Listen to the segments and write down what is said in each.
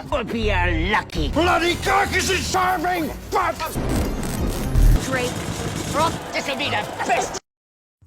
would be your lucky. Bloody carcass is starving! But... Drake, this will be the best.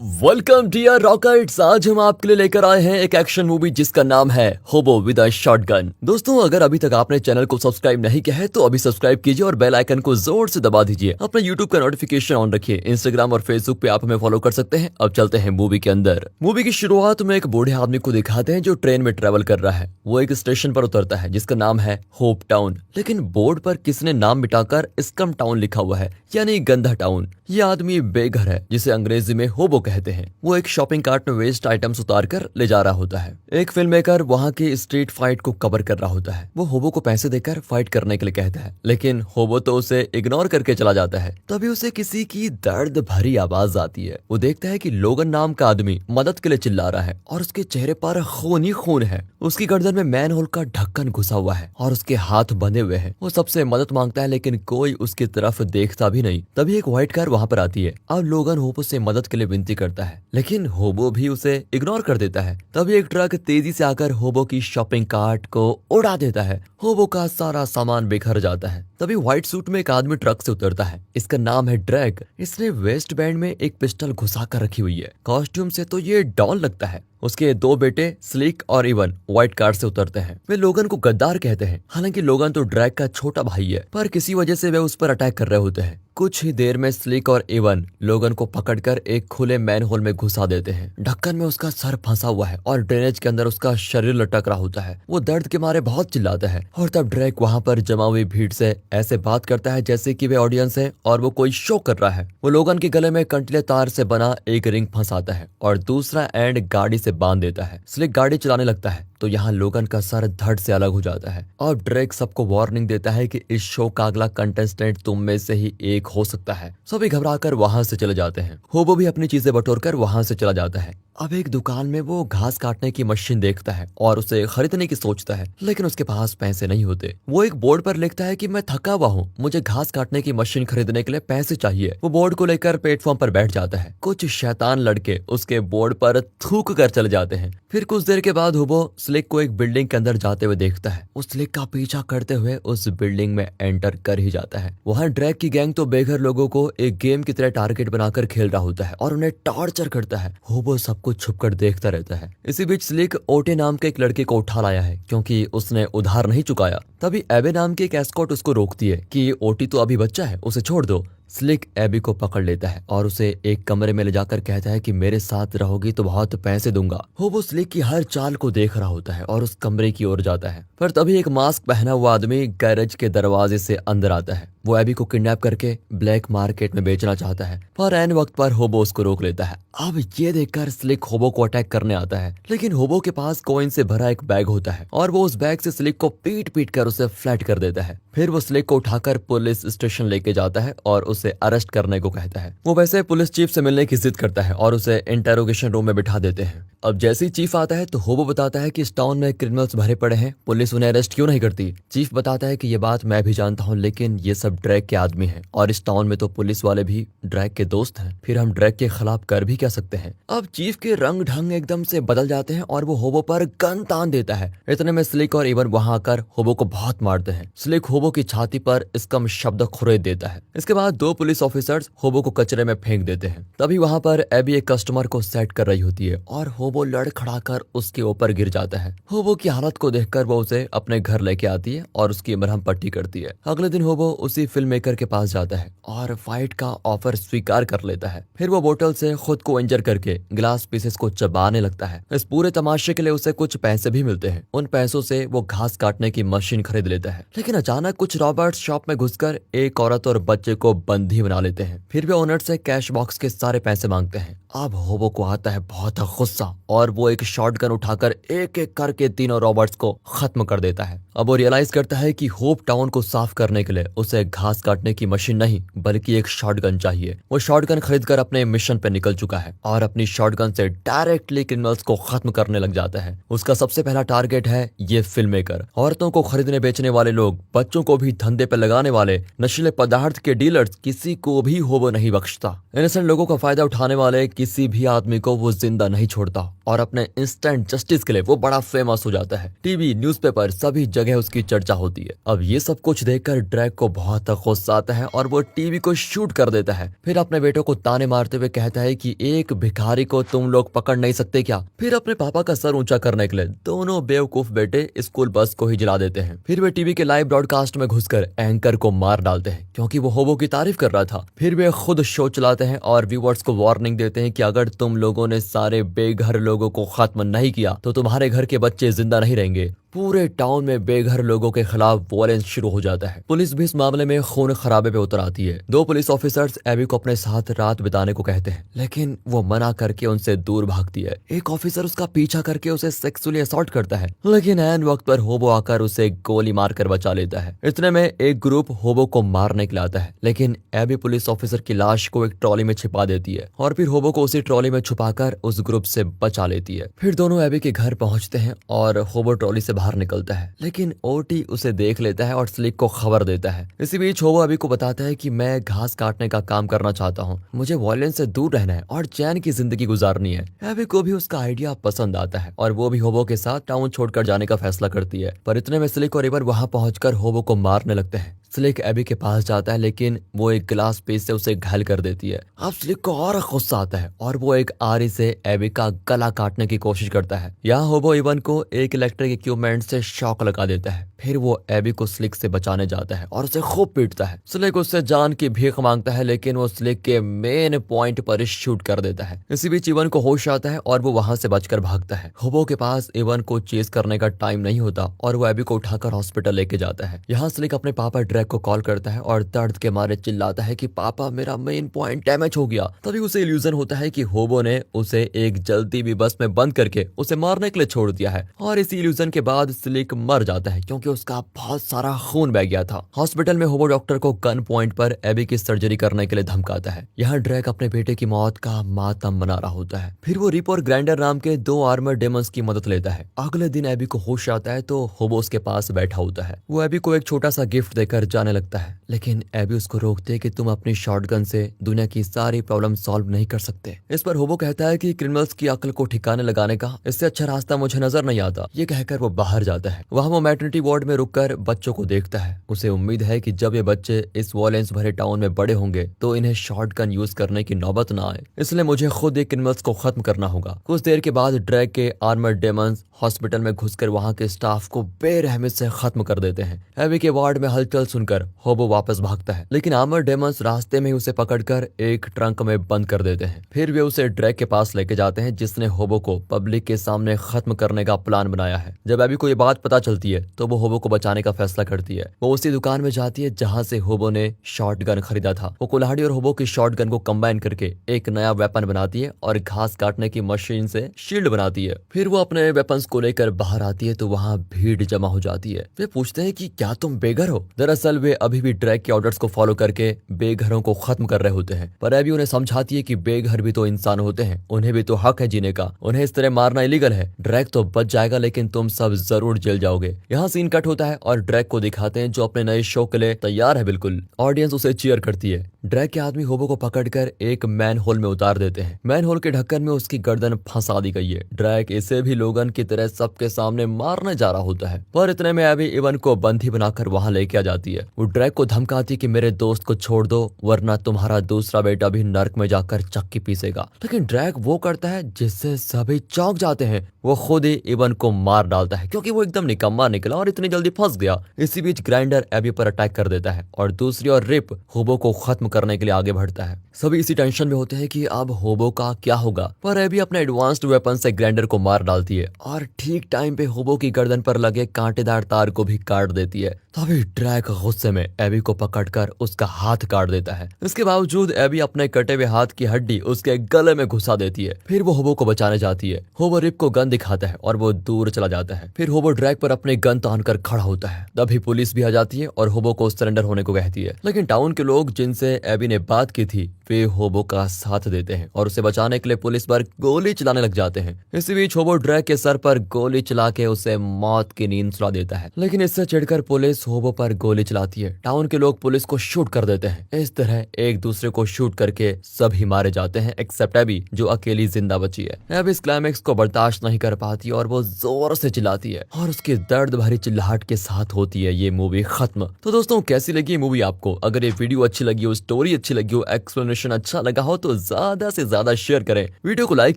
Welcome dear rockets. आज हम आपके लिए लेकर आए हैं एक एक्शन मूवी जिसका नाम है होबो विद अ शॉटगन। दोस्तों, अगर अभी तक आपने चैनल को सब्सक्राइब नहीं किया है तो अभी सब्सक्राइब कीजिए और बेल आइकन को जोर से दबा दीजिए। अपने यूट्यूब का नोटिफिकेशन ऑन रखिए। इंस्टाग्राम और फेसबुक पे आप हमें फॉलो कर सकते हैं। अब चलते हैं मूवी के अंदर। मूवी की शुरुआत में एक बूढ़े आदमी को दिखाते हैं जो ट्रेन में ट्रेवल कर रहा है। वो एक स्टेशन पर उतरता है जिसका नाम है होप टाउन, लेकिन बोर्ड पर किसने नाम मिटाकर स्कम टाउन लिखा हुआ है, यानी गंदा टाउन। ये आदमी बेघर है जिसे अंग्रेजी में होबो कहते हैं। वो एक शॉपिंग कार्ट में वेस्ट आइटम्स उतार कर ले जा रहा होता है। एक फिल्म मेकर वहाँ की स्ट्रीट फाइट को कवर कर रहा होता है। वो होबो को पैसे देकर फाइट करने के लिए कहता है, लेकिन होबो तो उसे इग्नोर करके चला जाता है। तभी उसे किसी की दर्द भरी आवाज आती है। वो देखता है कि लोगन नाम का आदमी मदद के लिए चिल्ला रहा है और उसके चेहरे पर खून ही खून है। उसकी गर्दन में मैन होल का ढक्कन घुसा हुआ है और उसके हाथ बंधे हुए हैं। वो सबसे मदद मांगता है लेकिन कोई उसकी तरफ देखता भी नहीं। तभी एक व्हाइट कार वहाँ पर आती है। अब लोगन होबो से मदद के लिए विनती करता है, लेकिन होबो भी उसे इग्नोर कर देता है। तभी एक ट्रक तेजी से आकर होबो की शॉपिंग कार्ट को उड़ा देता है। होबो का सारा सामान बिखर जाता है। तभी व्हाइट सूट में एक आदमी ट्रक से उतरता है। इसका नाम है ड्रैग। इसने वेस्ट बैंड में एक पिस्टल घुसा कर रखी हुई है। कॉस्ट्यूम से तो ये डॉन लगता है। उसके दो बेटे स्लिक और इवन व्हाइट कार से उतरते हैं। वे लोगन को गद्दार कहते हैं। हालांकि लोगन तो ड्रैग का छोटा भाई है, पर किसी वजह से वे उस पर अटैक कर रहे होते हैं। कुछ ही देर में स्लिक और इवन लोगन को पकड़कर एक खुले मैन होल में घुसा देते हैं। ढक्कन में उसका सर फंसा हुआ है और ड्रेनेज के अंदर उसका शरीर लटक रहा होता है। वो दर्द के मारे बहुत चिल्लाता है और तब ड्रैग वहाँ पर जमा हुई भीड़ से ऐसे बात करता है जैसे कि वे ऑडियंस है और वो कोई शो कर रहा है। वो लोगन के गले में कंटीले तार से बना एक रिंग फंसाता है और दूसरा एंड गाड़ी से बांध देता है। स्लिक गाड़ी चलाने लगता है तो यहाँ लोगन का सर धड़ से अलग हो जाता है और ड्रेक सबको वार्निंग देता है कि इस शो का अगला कंटेस्टेंट तुम में से ही एक हो सकता है। सभी घबराकर वहां से चले जाते हैं। होबो भी अपनी चीजें बटोरकर वहां से चला जाता है। अब एक दुकान में वो घास काटने की मशीन देखता है और उसे खरीदने की सोचता है, लेकिन उसके पास पैसे नहीं होते। वो एक बोर्ड पर लिखता है कि मैं थका हुआ हूँ, मुझे घास काटने की मशीन खरीदने के लिए पैसे चाहिए। वो बोर्ड को लेकर प्लेटफॉर्म पर बैठ जाता है। कुछ शैतान लड़के उसके बोर्ड पर थूक कर चले जाते हैं। फिर कुछ देर के बाद होबो स्लिक को एक बिल्डिंग के अंदर जाते हुए देखता है। उस स्लिक का पीछा करते हुए उस बिल्डिंग में एंटर कर ही जाता है। वहाँ ड्रैग की गैंग तो बेघर लोगों को एक गेम की तरह टारगेट बनाकर खेल रहा होता है और उन्हें टॉर्चर करता है। होबो सब कुछ छुपकर देखता रहता है। इसी बीच स्लिक ओटे नाम के एक लड़के को उठा लाया है क्योंकि उसने उधार नहीं चुकाया। तभी एबे नाम की एक एस्कॉर्ट उसको रोकती है कि ओटी तो अभी बच्चा है, उसे छोड़ दो। स्लिक एबी को पकड़ लेता है और उसे एक कमरे में ले जाकर कहता है कि मेरे साथ रहोगी तो बहुत पैसे दूंगा। होबो स्लिक की हर चाल को देख रहा होता है और उस कमरे की ओर जाता है। पर तभी एक मास्क पहना हुआ आदमी गैरेज के दरवाजे से अंदर आता है। वो एबी को किडनैप करके ब्लैक मार्केट में बेचना चाहता है, पर ऐन वक्त पर होबो उसको रोक लेता है। अब ये देखकर स्लिक होबो को अटैक करने आता है, लेकिन होबो के पास कॉइन से भरा एक बैग होता है और वो उस बैग से स्लिक को पीट पीट कर उसे फ्लैट कर देता है। फिर वो स्लिक को उठाकर पुलिस स्टेशन लेके जाता है और उसे अरेस्ट करने को कहता है। वो वैसे पुलिस चीफ से मिलने की जिद करता है और उसे इंटेरोगेशन रूम में बिठा देते हैं। अब जैसे ही चीफ आता है तो होबो बताता है कि इस टाउन में क्रिमिनल्स भरे पड़े हैं, पुलिस उन्हें अरेस्ट क्यों नहीं करती। चीफ बताता है कि ये बात मैं भी जानता हूँ, लेकिन ये सब ड्रैग के आदमी हैं और इस टाउन में तो पुलिस वाले भी ड्रैग के दोस्त हैं, फिर हम ड्रैग के खिलाफ कर भी क्या सकते हैं। अब चीफ के रंग ढंग एकदम से बदल जाते हैं और वो होबो पर गन तान देता है। इतने में स्लिक और इवन वहां आकर होबो को बहुत मारते हैं। स्लिक होबो की छाती पर स्कम शब्द खुरेद देता है। इसके बाद दो पुलिस ऑफिसर्स होबो को कचरे में फेंक देते हैं। तभी वहां पर एबी एक कस्टमर को सेट कर रही होती है और होबो लड़खड़ाकर उसके ऊपर गिर जाता है। होबो की हालत को देखकर वो उसे अपने घर लेके आती है और उसकी मरहम पट्टी करती है। अगले दिन होबो उसी फिल्म मेकर के पास जाता है और फाइट का ऑफर स्वीकार कर लेता है। फिर वो बोतल से खुद को इंजर करके ग्लास पीसेस को चबाने लगता है। इस पूरे तमाशे के लिए उसे कुछ पैसे भी मिलते हैं। उन पैसों से वो घास काटने की मशीन खरीद लेता है। लेकिन अचानक कुछ रॉबर्ट्स शॉप में घुसकर एक औरत और बच्चे को बंदी बना लेते हैं। फिर वे ओनर से कैश बॉक्स के सारे पैसे मांगते हैं। अब होबो को आता है बहुत गुस्सा और वो एक शॉटगन उठाकर एक एक करके तीनों रॉबर्ट्स को खत्म कर देता है। अब वो रियलाइज करता है कि होप टाउन को साफ करने के लिए उसे घास काटने की मशीन नहीं बल्कि एक शॉटगन चाहिए। वो शॉटगन खरीदकर अपने मिशन पे निकल चुका है और अपनी शॉटगन से डायरेक्टली क्रिमिनल्स को खत्म करने लग जाता है। उसका सबसे पहला टारगेट है ये फिल्म मेकर, औरतों को खरीदने बेचने वाले लोग, बच्चों को भी धंधे पे लगाने वाले, नशीले पदार्थ के डीलर्स, किसी को भी होबो नहीं बख्शता। इनोसेंट लोगों का फायदा उठाने वाले किसी भी आदमी को वो जिंदा नहीं छोड़ता और अपने इंस्टेंट जस्टिस के लिए वो बड़ा फेमस हो जाता है। टीवी, न्यूज़पेपर, सभी जगह उसकी चर्चा होती है। अब ये सब कुछ देखकर ड्रैक को बहुत गुस्सा आता है और वो टीवी को शूट कर देता है। फिर अपने बेटों को ताने मारते हुए कहता है कि एक भिखारी को तुम लोग पकड़ नहीं सकते क्या। फिर अपने पापा का सर ऊंचा करने के लिए दोनों बेवकूफ बेटे स्कूल बस को ही जला देते हैं। फिर वे टीवी के लाइव ब्रॉडकास्ट में घुसकर एंकर को मार डालते हैं क्योंकि वो होबो की तारीफ कर रहा था। फिर वे खुद शो चलाते हैं और व्यूअर्स को वार्निंग देते हैं कि अगर तुम लोगों ने सारे बेघर लोगों को खत्म नहीं किया तो तुम्हारे घर के बच्चे जिंदा नहीं रहेंगे। पूरे टाउन में बेघर लोगों के खिलाफ वायलेंस शुरू हो जाता है। पुलिस भी इस मामले में खून खराबे पे उतर आती है। 2 पुलिस ऑफिसर्स एबी को अपने साथ रात बिताने को कहते हैं लेकिन वो मना करके उनसे दूर भागती है। एक ऑफिसर उसका पीछा करके उसे सेक्सुअली असॉल्ट करता है लेकिन ऐन वक्त पर होबो आकर उसे गोली मारकर बचा लेता है। इतने में एक ग्रुप होबो को मारने के लिए आता है लेकिन एबी पुलिस ऑफिसर की लाश को एक ट्रॉली में छिपा देती है और फिर होबो को उसी ट्रॉली में छुपाकर उस ग्रुप से बचा लेती है। फिर दोनों एबी के घर पहुंचते हैं और होबो ट्रॉली से बाहर निकलता है लेकिन ओटी उसे देख लेता है और स्लिक को खबर देता है। इसी बीच होबो एबी को बताता है कि मैं घास काटने का काम करना चाहता हूँ, मुझे वायलेंस से दूर रहना है और चैन की जिंदगी गुजारनी है। एबी को भी उसका आइडिया पसंद आता है और वो भी होबो के साथ टाउन छोड़कर जाने का फैसला करती है। पर इतने में स्लिक और एबर वहां पहुंचकर होबो को मारने लगते हैं। स्लिक एबी के पास जाता है लेकिन वो एक ग्लास पीस से उसे घायल कर देती है। अब स्लिक को और गुस्सा आता है और वो एक आरी से एबी का गला काटने की कोशिश करता है। यहाँ होबो इवन को एक इलेक्ट्रिक इक्विपमेंट से शॉक लगा देता है। फिर वो एबी को स्लिक से बचाने जाता है और उसे खूब पीटता है। स्लिक उससे जान की भीख मांगता है लेकिन वो स्लिक के मेन पॉइंट पर शूट कर देता है। इसी बीच इवन को होश आता है और वो वहां से बचकर भागता है। होबो के पास इवन को चेस करने का टाइम नहीं होता और वो एबी को उठाकर हॉस्पिटल लेके जाता है। यहाँ स्लिक अपने पापा ड्रैक को कॉल करता है और दर्द के मारे चिल्लाता है कि पापा मेरा मेन पॉइंट डैमेज हो गया। तभी उसे इल्यूजन होता है कि होबो ने उसे एक जल्दी भी बस में बंद करके उसे मारने के लिए छोड़ दिया है और इसी इल्यूजन के बाद स्लिक मर जाता है क्योंकि उसका बहुत सारा खून बह गया था। हॉस्पिटल में होबो डॉक्टर को गन पॉइंट पर एबी की सर्जरी करने के लिए धमकाता है। यहाँ ड्रैक अपने बेटे की मौत का मातम मना रहा होता है। फिर वो रिप और ग्राइंडर नाम के 2 आर्मर डेमंस की मदद लेता है। अगले दिन एबी को होश आता है तो होबो उसके पास बैठा होता है। वो एबी को एक छोटा सा गिफ्ट देकर जाने लगता है लेकिन एबी उसको रोकते है कि तुम अपनी शॉटगन से दुनिया की सारी प्रॉब्लम सॉल्व नहीं कर सकते। इस पर होबो कहता है कि क्रिमिनल्स की अक्ल को ठिकाने लगाने का इससे अच्छा रास्ता मुझे नजर नहीं आता। ये कहकर वो बाहर जाता है। वहाँ वो मैटरनिटी वार्ड में रुककर बच्चों को देखता है। उसे उम्मीद है कि जब ये बच्चे इस वायलेंस भरे टाउन में बड़े होंगे तो इन्हें शॉटगन यूज करने की नौबत ना आए, इसलिए मुझे खुद एक क्रिमिनल्स को खत्म करना होगा। कुछ देर के बाद ड्रैक के आर्मर डेमंस हॉस्पिटल में घुसकर वहाँ के स्टाफ को बेरहमी से खत्म कर देते हैं। एबी के वार्ड में हलचल सुनकर होबो वापस भागता है लेकिन आर्मर डेमंस रास्ते में ही उसे पकड़कर एक ट्रंक में बंद कर देते हैं। फिर वे उसे ड्रैक के पास लेके जाते हैं जिसने होबो को पब्लिक के सामने खत्म करने का प्लान बनाया है। जब एबी को ये बात पता चलती है तो वो होबो को बचाने का फैसला करती है। वो उसी दुकान में जाती है जहाँ से होबो ने शॉटगन खरीदा था। वो कुल्हाड़ी और होबो की शॉटगन को कंबाइन करके एक नया वेपन बनाती है और घास काटने की मशीन से शील्ड बनाती है। फिर वो अपने वेपन्स को लेकर बाहर आती है तो वहाँ भीड़ जमा हो जाती है। वे पूछते हैं कि क्या तुम बेघर हो। दरअसल वे अभी भी ड्रैक के ऑर्डर्स को फॉलो करके बेघरों को खत्म कर रहे होते हैं। पर एबी उन्हें समझाती है कि बेघर भी तो इंसान होते हैं, उन्हें भी तो हक है जीने का, उन्हें इस तरह मारना इलीगल है। ड्रैक तो बच जाएगा लेकिन तुम सब जरूर जेल जाओगे। यहाँ सीन कट होता है और ड्रैक को दिखाते हैं जो अपने नए शो के लिए तैयार है। बिल्कुल ऑडियंस उसे चीयर करती है। ड्रैक के आदमी होबो को पकड़कर एक मैन होल में उतार देते हैं। मैन होल के ढक्कन में उसकी गर्दन फंसा दी गई है। ड्रैक इसे भी लोगन की तरह सबके सामने मारने जा रहा होता है पर इतने में एबी इवन को बंदी बनाकर वहां लेके आ जाती है। वो ड्रैक को धमकाती है कि मेरे दोस्त को छोड़ दो वरना तुम्हारा दूसरा बेटा भी नर्क में जाकर चक्की पीसेगा। लेकिन ड्रैक वो करता है जिससे सभी चौंक जाते हैं। वो खुद ही इवन को मार डालता है क्योंकि वो एकदम निकम्मा निकला और इतनी जल्दी फंस गया। इसी बीच ग्राइंडर एबी पर अटैक कर देता है और दूसरी ओर रिप होबो को खत्म करने के लिए आगे बढ़ता है। सभी इसी टेंशन में होते हैं कि अब होबो का क्या होगा, पर एबी अपने एडवांस्ड वेपन से ग्राइंडर को मार डालती है और ठीक टाइम पे होबो की गर्दन पर लगे कांटेदार तार को भी काट देती है। तभी ड्रैक गुस्से में एबी को पकड़कर उसका हाथ काट देता है। इसके बावजूद एबी अपने कटे हुए हाथ की हड्डी उसके गले में घुसा देती है। फिर वो होबो को बचाने जाती है। होबो रिप को गन दिखाता है और वो दूर चला जाता है। फिर होबो ड्रैक पर अपने गन तान कर खड़ा होता है। तभी पुलिस भी आ जाती है और होबो को सरेंडर होने को कहती है। लेकिन टाउन के लोग जिनसे एबी ने बात की थी वे होबो का साथ देते हैं और उसे बचाने के लिए पुलिस पर गोली चलाने लग जाते हैं। इसी बीच होबो ड्रैक के सर पर गोली चला के उसे मौत की नींद सुला देता है। लेकिन इससे चिढ़कर पुलिस होबो पर गोली चलाती है। टाउन के लोग पुलिस को शूट कर देते हैं। इस तरह एक दूसरे को शूट करके सभी मारे जाते हैं एक्सेप्ट एबी जो अकेली जिंदा बची है। एबी इस क्लाइमेक्स को बर्दाश्त नहीं कर पाती और वो जोर से चिल्लाती है और उसकी दर्द भरी चिल्लाहट के साथ होती है ये मूवी खत्म। तो दोस्तों कैसी लगी ये मूवी आपको? अगर ये वीडियो अच्छी लगी हो, स्टोरी अच्छी लगी हो, एक्सप्लेनेशन अच्छा लगा हो तो ज्यादा से ज्यादा शेयर करें, वीडियो को लाइक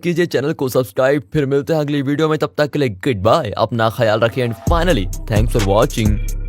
कीजिए, चैनल को सब्सक्राइब। फिर मिलते हैं अगली वीडियो में, तब तक के लिए गुड बाय, अपना ख्याल रखिए and finally thanks for watching.